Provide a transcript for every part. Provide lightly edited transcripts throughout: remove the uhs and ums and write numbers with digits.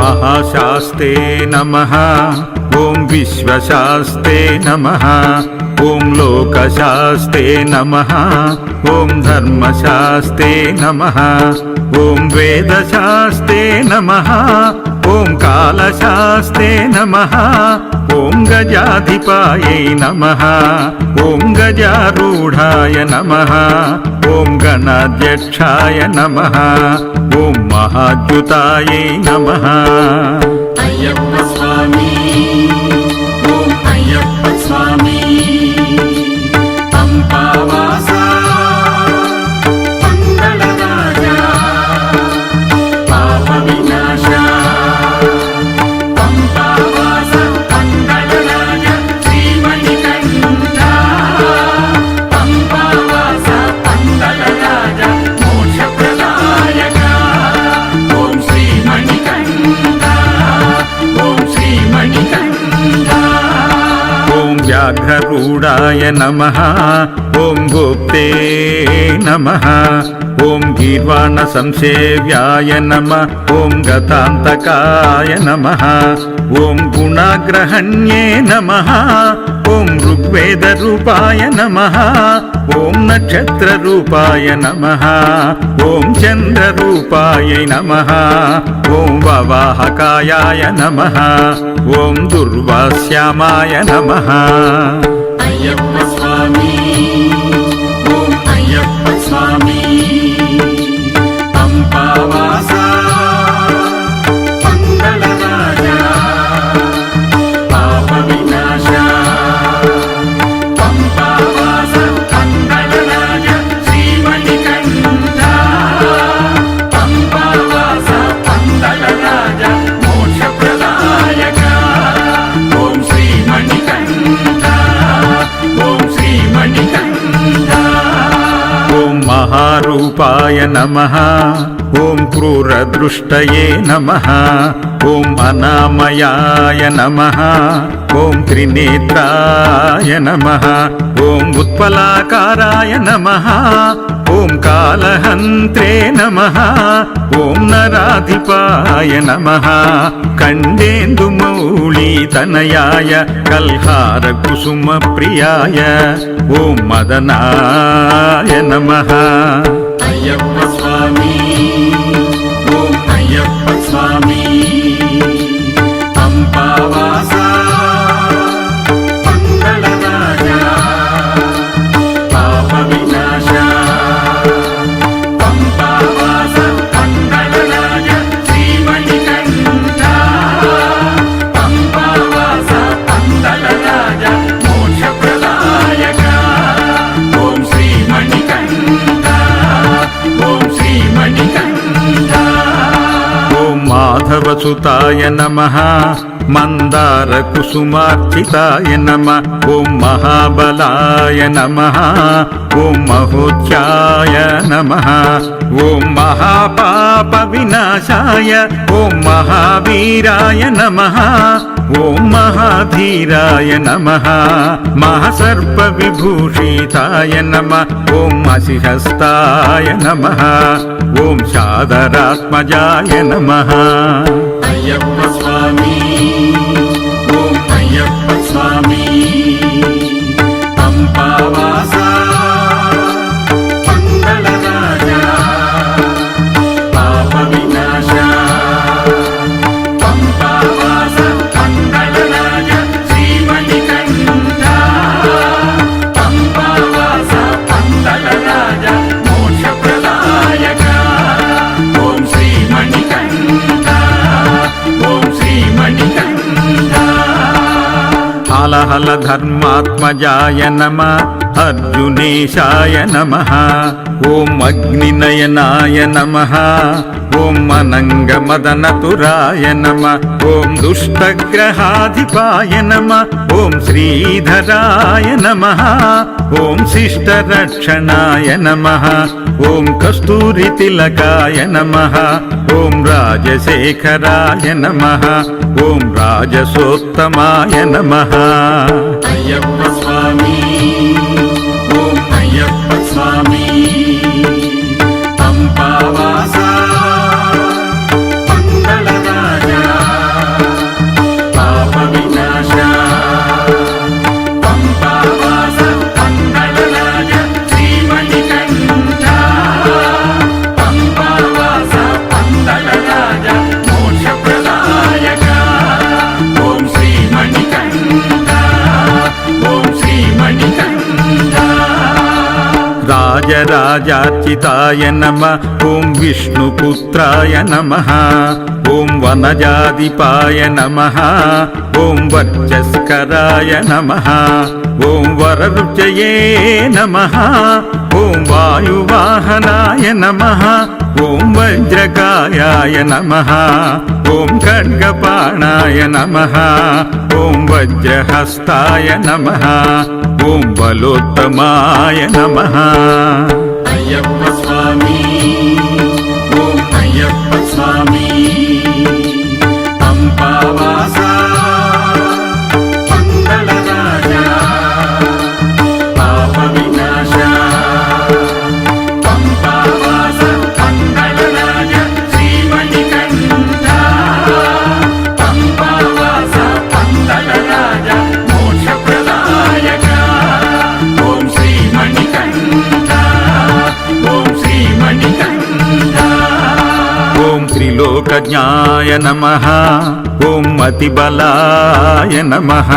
महाशास्ते नमः। ॐ विश्वशास्ते नमः। ॐ लोकशास्ते नमः। ॐ धर्मशास्ते नमः। ॐ वेदशास्ते नमः। ॐ कालशास्ते नमः। ॐ गजाधिपायै नमः। ॐ गजारूढाय नमः। ॐ गणाध्यक्षाय नमः। ॐ महाद्युतायै नमः। अय्यप्प स्वामी ॐ अय्यप्प स्वामी पंपावासा मंगलराजा पापविनाशा पंपावासा मंगलराजा श्रीमणिकण्ठा पंपावासा मंगलराजा मोक्षप्रदायका ॐ श्रीमणिकण्ठा ॐ श्रीमणिकण्ठा ॐ व्याघ्ररूढाय नमः। ॐ गोप्ते नमः। ॐ गीर्वाणसंसेव्याय नमः। ॐ गतान्तकाय नमः। ॐ गुणाग्रहण्ये नमः। ॐ ऋग्वेदरूपाय नमः। ॐ नक्षत्ररूपाय नमः। ॐ चन्द्ररूपाय नमः। ॐ ववाहकायाय नमः। ॐ दुर्वास्यामाय नमः। अय्यप्प स्वामी ॐ अय्यप्प स्वामी पंपावासा मंगलराजा पापविनाशा पंपावासा मंगलराजा श्रीमणिकण्ठा पंपावासा मंगलराजा मोक्षप्रदायका ॐ श्रीमणिकण्ठा ॐ श्रीमणिकण्ठा ॐ महारूपाय नमः। ॐ क्रूरदृष्टये नमः। ॐ अनामयाय नमः। ॐ त्रिनेत्राय नमः। ॐ उत्पलाकाराय नमः। ॐ कालहन्त्रे नमः। ॐ नराधिपाय नमः। कण्डेन्दुमौळितनयाय कल्हारकुसुमप्रियाय ॐ मदनाय नमः। अय्यप्प स्वामी ॐ अय्यप्प स्वामी पंपावासा मंगलराजा पापविनाशा पंपावासा मंगलराजा श्रीमणिकण्ठा पंपावासा मंगलराजा मोक्षप्रदायका ॐ श्रीमणिकण्ठा ॐ श्रीमणिकण्ठा ॐ माधवसुताय नमः। मन्दारकुसुमार्चिताय नमः। ॐ महाबलाय नमः। ॐ महोच्चाय नमः। ॐ महापापविनाशाय ॐ महावीराय नमः। ॐ महाधीराय नमः। महासर्पविभूषिताय नमः। ॐ असिहस्ताय नमः। ॐ शादरात्मजाय नमः। अय्यप्प स्वामी ॐ अय्यप्प स्वामी पंपावासा मंगलराजा पापविनाशा पंपावासा मंगलराजा श्रीमणिकण्ठा पंपावासा मंगलराजा मोक्षप्रदायका ॐ श्रीमणिकण्ठा ॐ श्रीमणिकण्ठा हलहल धर्मात्मजाय नमः। अर्जुनेशाय नमः। ॐ अग्निनयनाय नमः। ॐ अनङ्गमदनतुराय नमः। ॐ दुष्टग्रहाधिपाय नमः। ॐ श्रीधराय नमः। ॐ शिष्टरक्षणाय नमः। ॐ कस्तूरितिलकाय नमः। ॐ राजशेखराय नमः। ॐ राजसोत्तमाय नमः। अय्यप्प स्वामी ॐ अय्यप्प स्वामी पंपावासा मंगलराजा वाजराजार्चिताय नमः ॐ विष्णुपुत्राय नमः ॐ वनजाधिपाय नमः ॐ वर्चस्कराय नमः ॐ वररुचये नमः ॐ वायुवाहनाय नमः ॐ वज्रकायाय नमः ॐ खड्गपाणाय नमः ॐ वज्रहस्ताय नमः ॐ बलोत्तमाय नमः अय्यप्प स्वामी ॐ अय्यप्प स्वामी पंपावासा पंगलराजा पापविनाशा पंपावासा पंगलराजा श्रीमणिकण्ठा पंपावासा पंगलराजा मोक्षप्रदायका ॐ श्रीमणिकण्ठा ॐ श्रीमणिकण्ठा ॐ त्रिलोकज्ञाय नमः ॐ अतिबलाय नमः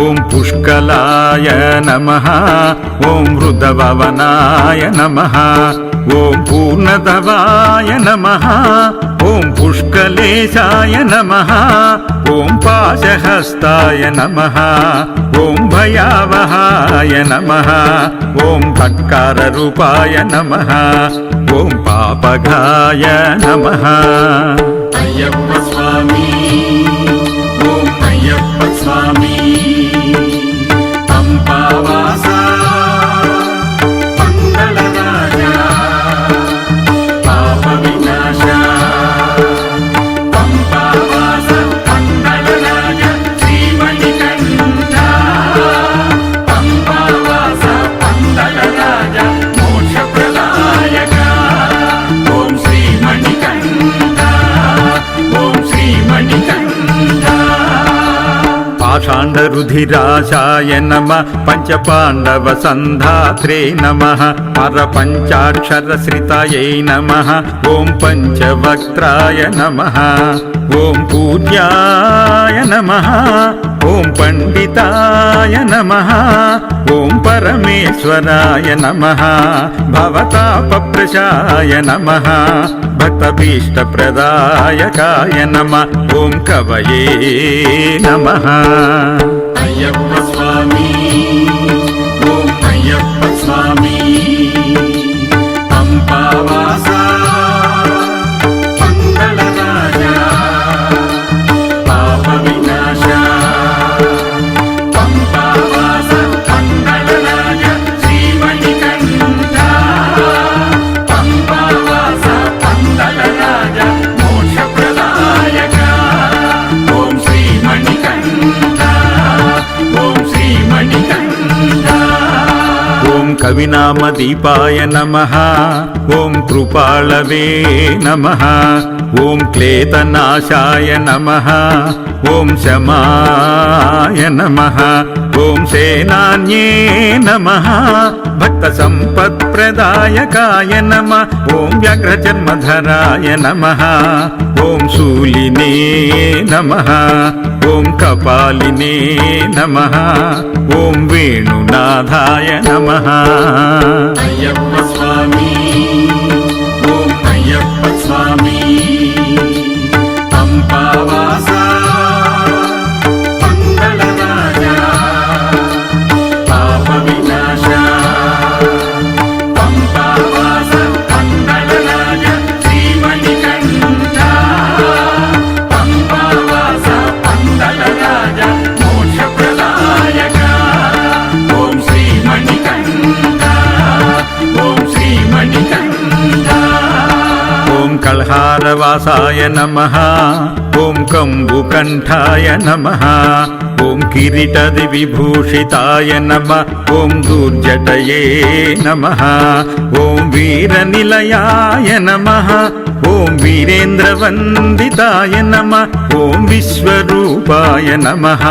ॐ पुष्कलाय नमः ॐ मृदभवनाय नमः ॐ पूर्णधवाय नमः ॐ पुष्कलेशाय नमः ॐ पाशहस्ताय नमः ॐ भयावहाय नमः ॐ फट्काररूपाय नमः ॐ पापघाय नमः अय्यप्प स्वामी ॐ अय्यप्प स्वामी पंपावासा पंगलराजा पापविनाशा पंपावासा पंगलराजा श्रीमणिकण्ठा पंपावासा पंगलराजा मोक्षप्रदायका ॐ श्रीमणिकण्ठा ॐ श्रीमणिकण्ठा पाषाण्डरुधिराशाय नमः पञ्चपाण्डवसन्धात्रे नमः परपञ्चाक्षरश्रितये नमः ॐ पञ्चवक्त्राय नमः ॐ पूज्याय नमः ॐ पण्डिताय नमः ॐ परमेश्वराय नमः भवतापप्रशाय नमः भक्तभीष्टप्रदायकाय नमः ॐ कवये नमः अय्यप्प स्वामी ॐ अय्यप्प स्वामी पंपावासा पंगलराजा पापविनाशा पंपावासा पंगलराजा श्रीमणिकण्ठा पंपावासा पंगलराजा मोक्षप्रदायका ॐ श्रीमणिकण्ठा ॐ श्रीमणिकण्ठा ॐ कविनामदीपाय नमः ॐ कृपाळवे नमः ॐ क्लेतनाशाय नमः ॐ शमाय नमः ॐ सेनान्ये नमः भक्तसम्पत्प्रदायकाय नमः ॐ व्याघ्रजन्मधराय नमः ॐ शूलिने नमः ॐ कपालिने नमः ॐ वेणुनाथाय नमः अय्यप्प स्वामी ॐ अय्यप्प स्वामी पंपावासा पंगलराजा पापविनाशा पंपावासा पंगलराजा श्रीमणिकण्ठा पंपावासा पंगलराजा मोक्षप्रदायका ॐ श्रीमणिकण्ठा ॐ श्रीमणिकण्ठा ॐ कल्हारवासाय नमः ॐ कम्बुकण्ठाय नमः ॐ किरीटविभूषिताय नमः ॐ दुर्जटये नमः ॐ वीरनिलयाय नमः ॐ वीरेन्द्रवन्दिताय नमः ॐ विश्वरूपाय नमः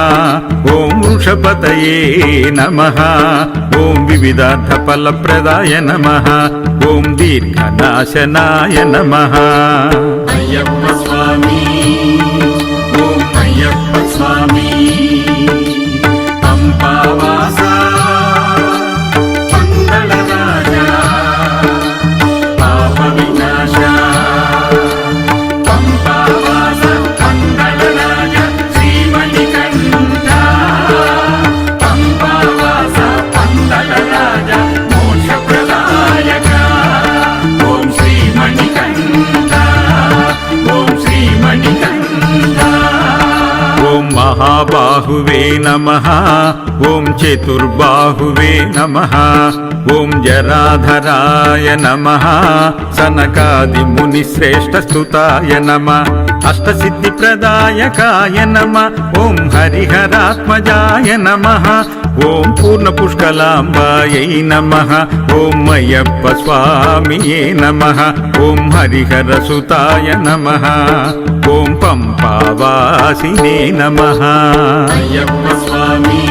ॐ वृषपतये नमः ॐ विविधार्थफलप्रदाय नमः ॐ दीर्घनाशनाय नमः अय्यप्प स्वामी ॐ अय्यप्प स्वामी पंपावासा पंगलराजा శంభువే నమః ఓం చతుర్బాహువే నమః ఓం జరాధరాయ నమః సనకాది ముని శ్రేష్ఠ స్తుతాయ నమః అష్టసిద్ధి ప్రదాయకాయ నమః ఓం హరిహరాత్మజాయ నమః ఓం పూర్ణ పుష్కలాంబాయై నమః ఓం అయ్యప్ప స్వామియే నమః ఓం హరిహరసుతాయ నమః ఓం పంపావాసినే నమః అయ్యప్ప స్వామి